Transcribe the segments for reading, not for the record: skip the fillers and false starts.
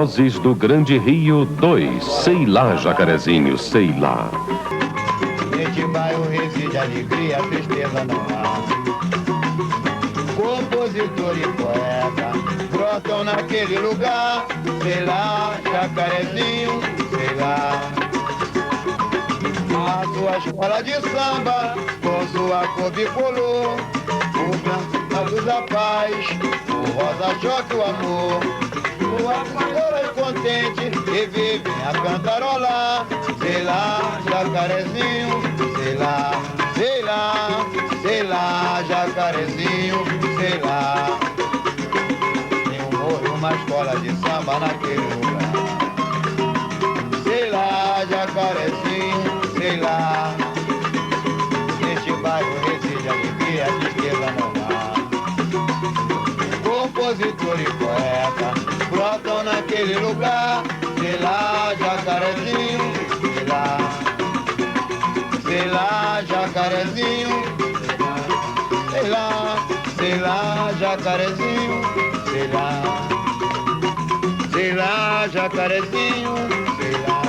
Vozes do Grande Rio 2, Sei Lá, Jacarezinho, Sei Lá. Neste bairro reside alegria, tristeza não há. Compositor e poeta brotam naquele lugar. Sei lá, Jacarezinho, sei lá. A sua escola de samba, com sua cor bicolor, o branco, a luz, a paz, o rosa choque, o amor. O acolhedor e contente que vivem a cantarolar. Sei lá, Jacarezinho, sei lá, sei lá, sei lá, Jacarezinho, sei lá. Tem um morro e uma escola de samba naquele lugar. Sei lá, Jacarezinho, sei lá. Neste bairro reside alegria, tristeza não há. Compositor e poeta brotam naquele lugar. Sei lá, Jacarezinho, sei lá. Sei lá, Jacarezinho, sei lá. Sei lá, Jacarezinho, sei lá. Sei lá, Jacarezinho, sei lá.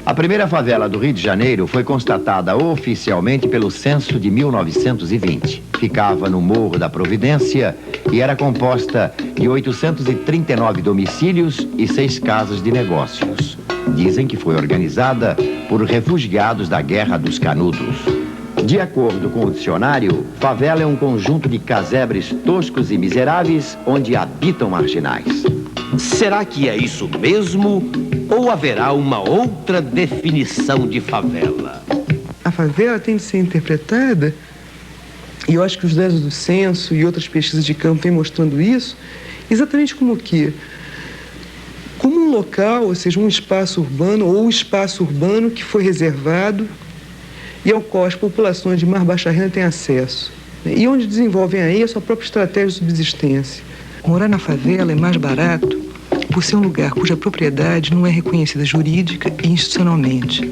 A primeira favela do Rio de Janeiro foi constatada oficialmente pelo censo de 1920. Ficava no Morro da Providência e era composta de 839 domicílios e 6 casas de negócios. Dizem que foi organizada por refugiados da Guerra dos Canudos. De acordo com o dicionário, favela é um conjunto de casebres toscos e miseráveis onde habitam marginais. Será que é isso mesmo? Ou haverá uma outra definição de favela? A favela tem de ser interpretada, e eu acho que os dados do censo e outras pesquisas de campo vêm mostrando isso, exatamente como o quê? Como um local, ou seja, um espaço urbano ou espaço urbano que foi reservado e ao qual as populações de mais baixa renda têm acesso, né? E onde desenvolvem aí a sua própria estratégia de subsistência. Morar na favela é mais barato por ser um lugar cuja propriedade não é reconhecida jurídica e institucionalmente.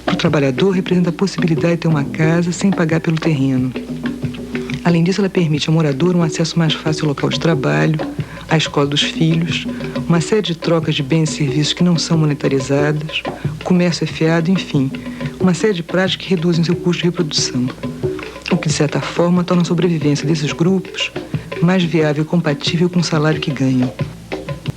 Para o trabalhador, representa a possibilidade de ter uma casa sem pagar pelo terreno. Além disso, ela permite ao morador um acesso mais fácil ao local de trabalho, à escola dos filhos, uma série de trocas de bens e serviços que não são monetarizadas, comércio é fiado, enfim, uma série de práticas que reduzem seu custo de reprodução, o que, de certa forma, torna a sobrevivência desses grupos mais viável e compatível com o salário que ganham.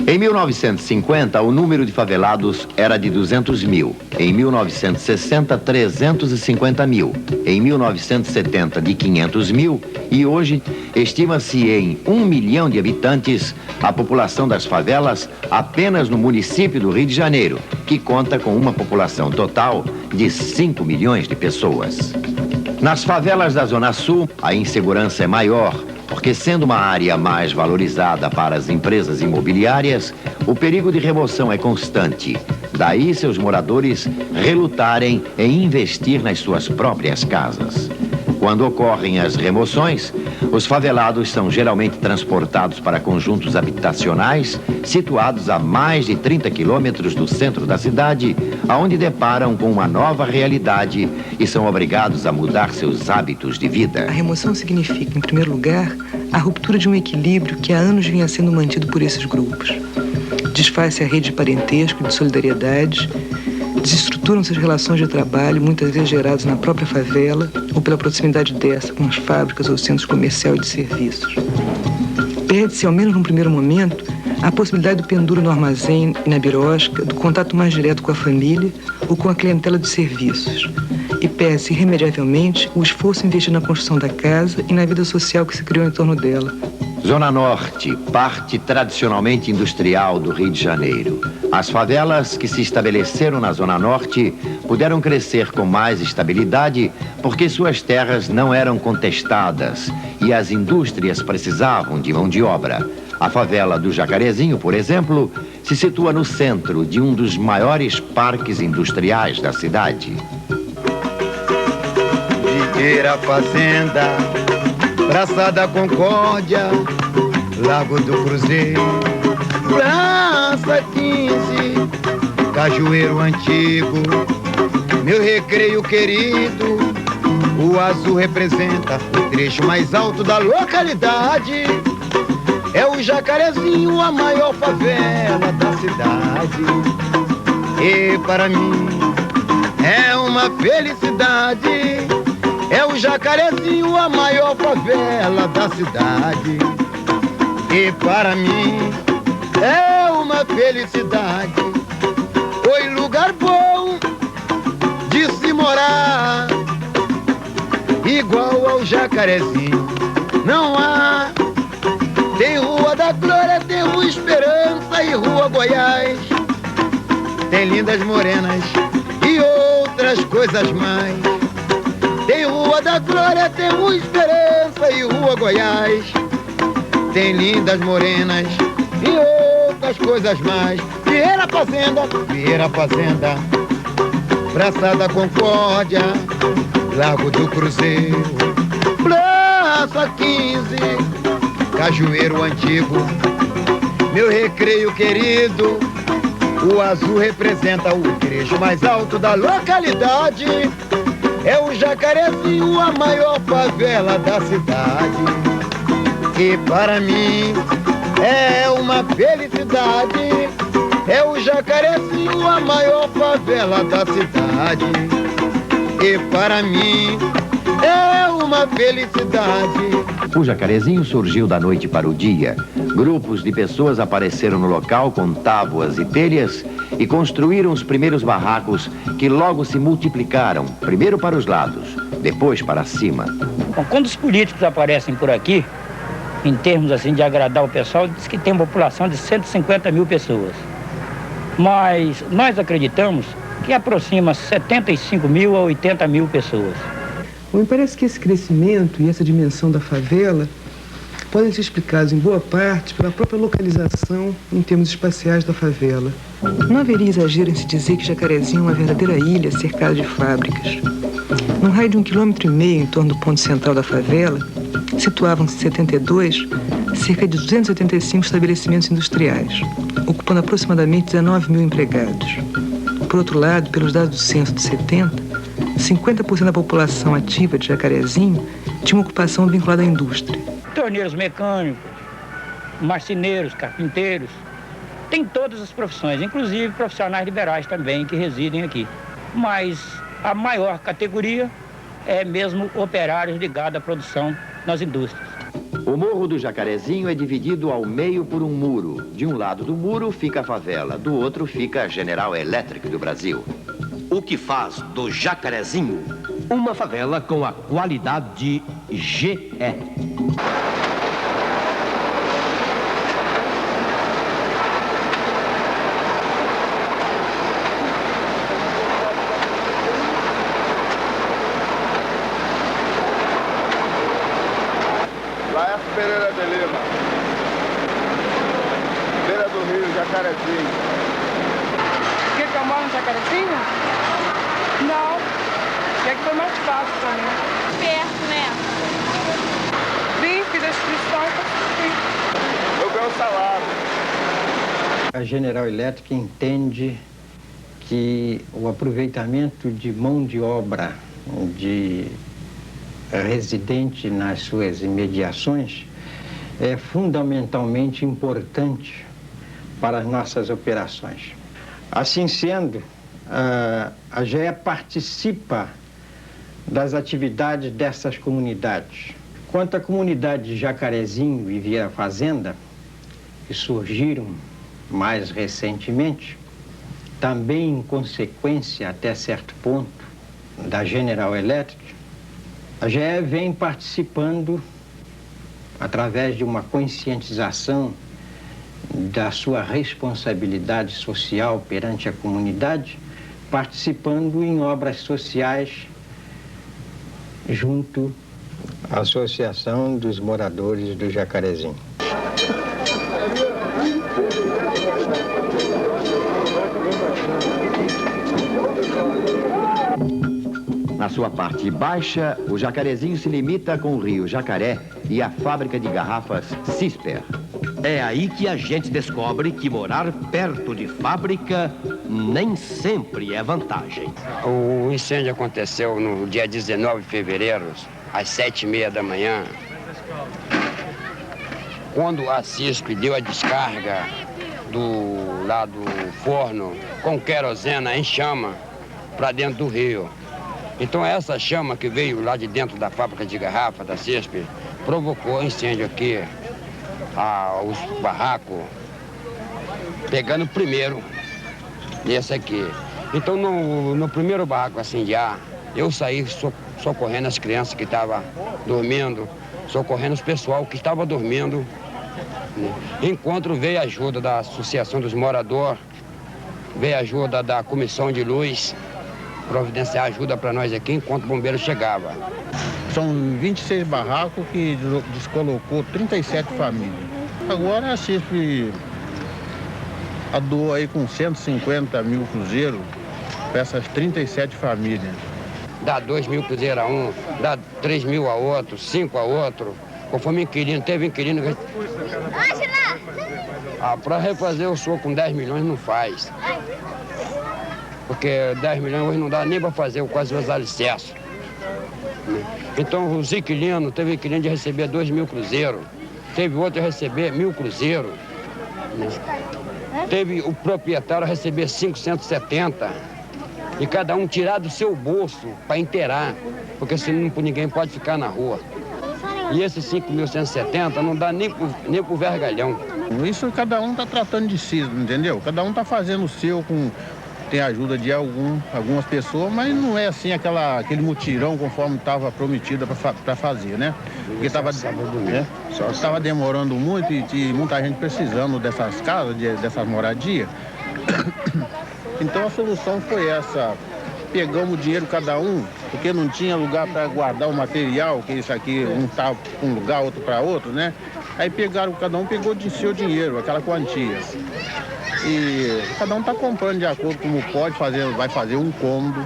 Em 1950, o número de favelados era de 200 mil. Em 1960, 350 mil. Em 1970, de 500 mil. E hoje, estima-se em 1 milhão de habitantes a população das favelas apenas no município do Rio de Janeiro, que conta com uma população total de 5 milhões de pessoas. Nas favelas da Zona Sul, a insegurança é maior, porque sendo uma área mais valorizada para as empresas imobiliárias, o perigo de remoção é constante. Daí seus moradores relutarem em investir nas suas próprias casas. Quando ocorrem as remoções, os favelados são geralmente transportados para conjuntos habitacionais situados a mais de 30 quilômetros do centro da cidade, onde deparam com uma nova realidade e são obrigados a mudar seus hábitos de vida. A remoção significa, em primeiro lugar, a ruptura de um equilíbrio que há anos vinha sendo mantido por esses grupos. Desfaz-se a rede de parentesco e de solidariedade, desestruturam-se as relações de trabalho, muitas vezes geradas na própria favela ou pela proximidade dessa com as fábricas ou centros comerciais e de serviços. Perde-se, ao menos num primeiro momento, a possibilidade do penduro no armazém e na birosca, do contato mais direto com a família ou com a clientela de serviços. E perde-se irremediavelmente o esforço investido na construção da casa e na vida social que se criou em torno dela. Zona Norte, parte tradicionalmente industrial do Rio de Janeiro. As favelas que se estabeleceram na Zona Norte puderam crescer com mais estabilidade porque suas terras não eram contestadas e as indústrias precisavam de mão de obra. A favela do Jacarezinho, por exemplo, se situa no centro de um dos maiores parques industriais da cidade. Figueira Fazenda, Praça da Concórdia, Lago do Cruzeiro, Praça 15, Cajueiro Antigo, meu recreio querido. O azul representa o trecho mais alto da localidade. É o Jacarezinho, a maior favela da cidade. E para mim é uma felicidade. É o Jacarezinho, a maior favela da cidade. E para mim é uma felicidade. Foi lugar bom de se morar, igual ao Jacarezinho não há. Tem Rua da Glória, tem Rua Esperança e Rua Goiás. Tem lindas morenas e outras coisas mais. Tem Rua da Glória, tem Rua Esperança e Rua Goiás. Tem lindas morenas e outras coisas mais. Vieira Fazenda, Praça da Concórdia, Largo do Cruzeiro, Praça 15, Cajueiro Antigo, meu recreio querido. O azul representa o trecho mais alto da localidade. É o Jacarezinho, a maior favela da cidade. E para mim é uma felicidade. É o Jacarezinho, a maior favela da cidade. E para mim é uma felicidade. O Jacarezinho surgiu da noite para o dia. Grupos de pessoas apareceram no local com tábuas e telhas e construíram os primeiros barracos que logo se multiplicaram, primeiro para os lados, depois para cima. Bom, quando os políticos aparecem por aqui, em termos assim de agradar o pessoal, diz que tem uma população de 150 mil pessoas. Mas nós acreditamos que aproxima 75 mil a 80 mil pessoas. Me parece que esse crescimento e essa dimensão da favela podem ser explicados em boa parte pela própria localização em termos espaciais da favela. Não haveria exagero em se dizer que Jacarezinho é uma verdadeira ilha cercada de fábricas. Num raio de 1,5 km em torno do ponto central da favela, situavam-se em 72 cerca de 285 estabelecimentos industriais, ocupando aproximadamente 19 mil empregados. Por outro lado, pelos dados do censo de 70, 50% da população ativa de Jacarezinho tinha uma ocupação vinculada à indústria. Torneiros mecânicos, marceneiros, carpinteiros, tem todas as profissões, inclusive profissionais liberais também que residem aqui. Mas a maior categoria é mesmo operários ligados à produção nas indústrias. O Morro do Jacarezinho é dividido ao meio por um muro. De um lado do muro fica a favela, do outro fica a General Electric do Brasil. O que faz do Jacarezinho uma favela com a qualidade GE. Laércio Pereira de Lima, Beira do Rio, Jacarezinho. Quer que eu moro no Jacarezinho? Não. Quer que foi mais fácil pra mim. Perto, né? Vim, fiz a inscrição e consegui. Eu ganho salário. A General Electric entende que o aproveitamento de mão de obra de residente nas suas imediações é fundamentalmente importante para as nossas operações. Assim sendo, a GE participa das atividades dessas comunidades. Quanto à comunidade de Jacarezinho e Vieira Fazenda, que surgiram mais recentemente, também em consequência, até certo ponto, da General Electric, a GE vem participando, através de uma conscientização da sua responsabilidade social perante a comunidade, participando em obras sociais junto à Associação dos Moradores do Jacarezinho. Na sua parte baixa, o Jacarezinho se limita com o rio Jacaré e a fábrica de garrafas Cisper. É aí que a gente descobre que morar perto de fábrica nem sempre é vantagem. O incêndio aconteceu no dia 19 de fevereiro, às 7h30 da manhã. quando a CISP deu a descarga lá do forno com querosena em chama para dentro do rio. Então essa chama que veio lá de dentro da fábrica de garrafa da CISP provocou incêndio aqui, os barracos, pegando primeiro nesse aqui. Então no primeiro barraco a incendiar, eu saí socorrendo as crianças que estavam dormindo, socorrendo os pessoal que estava dormindo. Enquanto veio a ajuda da Associação dos Moradores, veio a ajuda da Comissão de Luz, providenciar ajuda para nós aqui enquanto o bombeiro chegava. São 26 barracos que descolocou 37 famílias. Agora a CISP doou aí com 150 mil cruzeiros para essas 37 famílias. Dá 2 mil cruzeiros a um, dá 3 mil a outro, 5 a outro. Conforme inquilino, teve inquilino que... para refazer o senhor com 10 milhões não faz. Porque 10 milhões hoje não dá nem para fazer quase os alicerces. Então os inquilinos, teve inquilino de receber 2 mil cruzeiros, teve outro de receber 1.000 cruzeiros. Teve o proprietário receber 570 e cada um tirar do seu bolso para inteirar, porque senão ninguém pode ficar na rua. E esses 5.170 não dá nem pro vergalhão. Isso cada um está tratando de si, entendeu? Cada um está fazendo o seu, tem a ajuda de algumas pessoas, mas não é assim aquele mutirão conforme estava prometido para fazer, né? Porque estava demorando muito e muita gente precisando dessas casas, dessas moradias. Então a solução foi essa. Pegamos o dinheiro cada um, porque não tinha lugar para guardar o material, que isso aqui um tá para um lugar, outro para outro, né? Aí cada um pegou de seu dinheiro, aquela quantia. E cada um está comprando de acordo como pode, vai fazer um cômodo.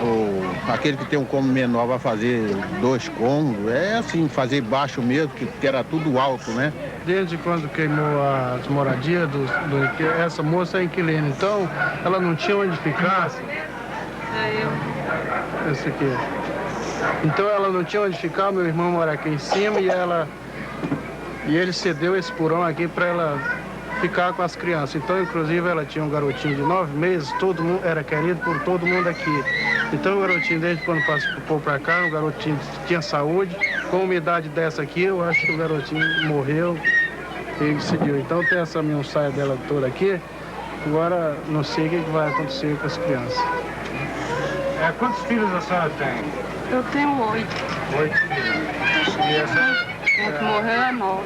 Ou aquele que tem um cômodo menor vai fazer 2 cômodos. É assim, fazer baixo mesmo, que era tudo alto, né? Desde quando queimou as moradias, essa moça é inquilina, então ela não tinha onde ficar. Esse aqui. Então ela não tinha onde ficar, meu irmão mora aqui em cima e ele cedeu esse porão aqui para ela ficar com as crianças. Então, inclusive, ela tinha um garotinho de 9 meses, todo mundo era querido por todo mundo aqui. Então o garotinho, desde quando passou para cá, o garotinho tinha saúde. Com uma idade dessa aqui, eu acho que o garotinho morreu e decidiu. Então tem essa minha dela toda aqui. Agora não sei o que vai acontecer com as crianças. Quantos filhos a senhora tem? Eu tenho 8. 8 filhos. E essa? O que morreu é 9.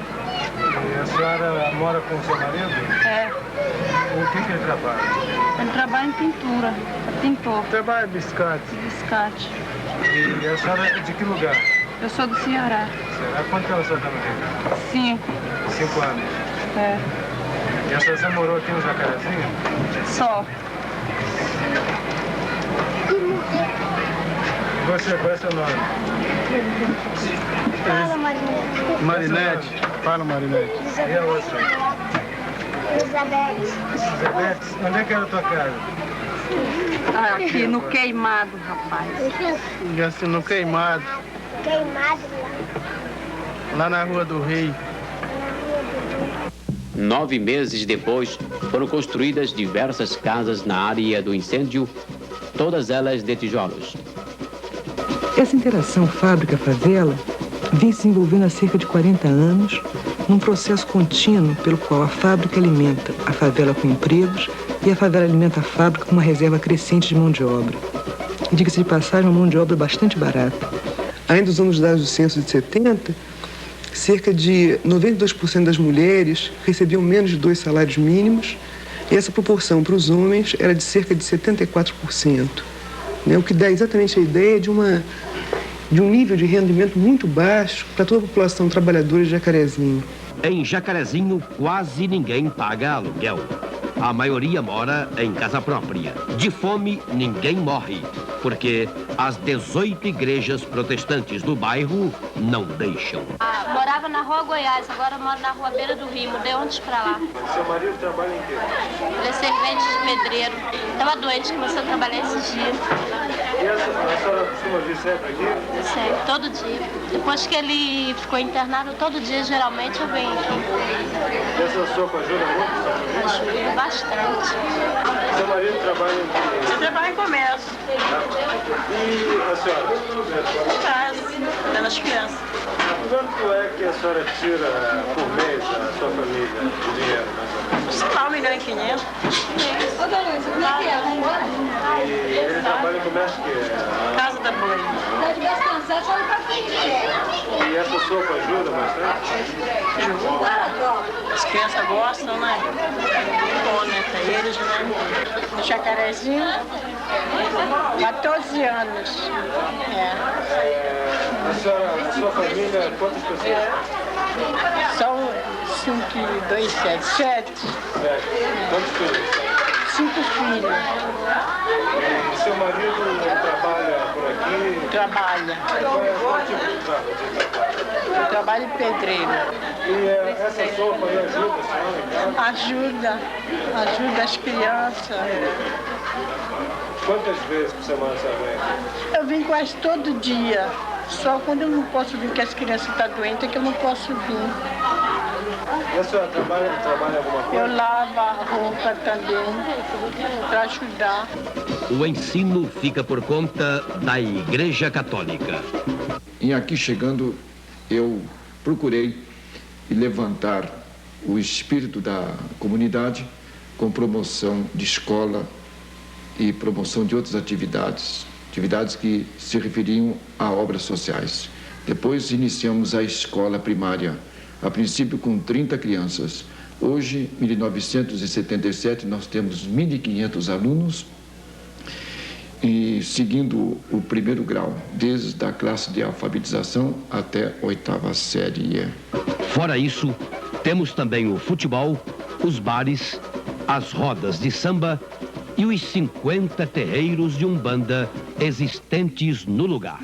E a senhora mora com o seu marido? É. O que ele trabalha? Ele trabalha em pintura, é pintor. Trabalha em biscate. Biscate. E a senhora é de que lugar? Eu sou do Ceará. Ceará? Quanto que a senhora está no Rio? 5. 5 anos? É. E a senhora morou aqui no Jacarezinho? Só. Você, qual é o seu nome? Fala, Marinete. Marinete. Fala, Marinete. E a outra? Elizabeth. Elizabeth, onde é que era a tua casa? Aqui no Queimado, rapaz. E assim, no Queimado. Queimado lá na Rua do Rio. 9 meses depois, foram construídas diversas casas na área do incêndio, todas elas de tijolos. Essa interação fábrica-favela vem se envolvendo há cerca de 40 anos num processo contínuo pelo qual a fábrica alimenta a favela com empregos e a favela alimenta a fábrica com uma reserva crescente de mão de obra. E diga-se de passagem, uma mão de obra bastante barata. Ainda usando os dados do censo de 70, cerca de 92% das mulheres recebiam menos de 2 salários mínimos e essa proporção para os homens era de cerca de 74%. Né? O que dá exatamente a ideia de um nível de rendimento muito baixo para toda a população trabalhadora de Jacarezinho. Em Jacarezinho, quase ninguém paga aluguel. A maioria mora em casa própria. De fome, ninguém morre, porque as 18 igrejas protestantes do bairro não deixam. Morava na Rua Goiás, agora eu moro na Rua Beira do Rio, mudei ontem pra lá. Seu marido trabalha em quê? Ele é servente de pedreiro. Estava doente, começou a trabalhar esses dias. E a senhora costuma vir sempre aqui? Sempre, todo dia. Depois que ele ficou internado, todo dia, geralmente, eu venho aqui. E essa sopa ajuda muito? Ajuda bastante. Seu marido trabalha em quê? Eu trabalho em comércio. E a senhora? Em casa, pelas crianças. Quanto é que a senhora tira por mês da sua família de dinheiro, mais ou menos? Sei lá, 1,5 milhões. Ô, Galuísa, como é que é? E ele trabalha em comércio que Casa da Boi. E essa sopa ajuda bastante? Ajuda. As crianças gostam, né? Bom, né? Pra eles, né? No Jacarezinho, 14 anos. A sua família, quantas pessoas? São 5, 2, 7. 7. Quantos filhos? 5 filhos. E seu marido trabalha por aqui? Trabalha. Qual tipo de trabalho? Trabalho de pedreiro. E essa sopa aí ajuda a senhora em casa? Ajuda. Ajuda as crianças. Quantas vezes por semana você vem? Eu vim quase todo dia. Só quando eu não posso vir, que as crianças estão doentes, é que eu não posso vir. E a senhora trabalha alguma coisa? Eu lavo a roupa também, para ajudar. O ensino fica por conta da Igreja Católica. E aqui chegando, eu procurei levantar o espírito da comunidade com promoção de escola e promoção de outras atividades que se referiam a obras sociais. Depois iniciamos a escola primária, a princípio com 30 crianças. Hoje, em 1977, nós temos 1.500 alunos e seguindo o primeiro grau, desde a classe de alfabetização até a 8ª série. Fora isso, temos também o futebol, os bares, as rodas de samba e os 50 terreiros de umbanda existentes no lugar.